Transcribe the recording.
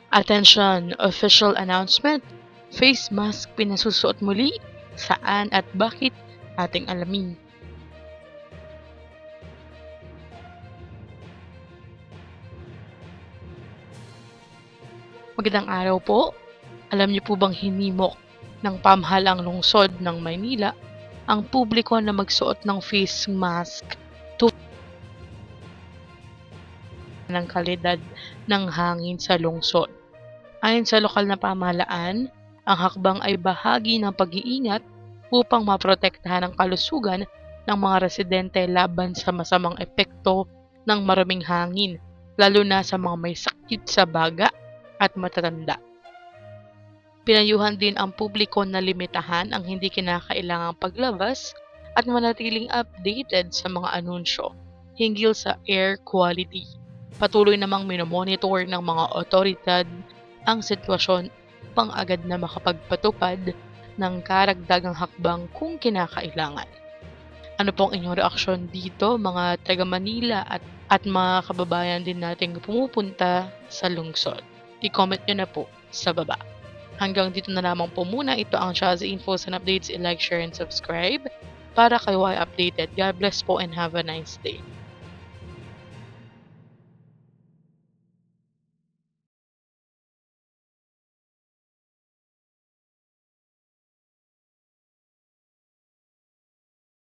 Attention! Official announcement! Face mask pinasusuot muli? Saan at bakit? Ating alamin. Magandang araw po. Alam niyo po bang hinimok ng pamahalang lungsod ng Maynila ang publiko na magsuot ng face mask ng kalidad ng hangin sa lungsod. Ayon sa lokal na pamahalaan, ang hakbang ay bahagi ng pag-iingat upang maprotektahan ang kalusugan ng mga residente laban sa masamang epekto ng maraming hangin, lalo na sa mga may sakit sa baga at matatanda. Pinayuhan din ang publiko na limitahan ang hindi kinakailangang paglabas at manatiling updated sa mga anunsyo hinggil sa air quality. Patuloy namang minomonitor ng mga otoridad ang sitwasyon upang agad na makapagpatupad ng karagdagang hakbang kung kinakailangan. Ano pong inyong reaksyon dito mga taga Manila at mga kababayan din nating pumupunta sa lungsod? I-comment nyo na po sa baba. Hanggang dito na lamang po muna. Ito ang Chaz Infos and Updates. I-like, share, and subscribe para kayo ay updated. God bless po and have a nice day.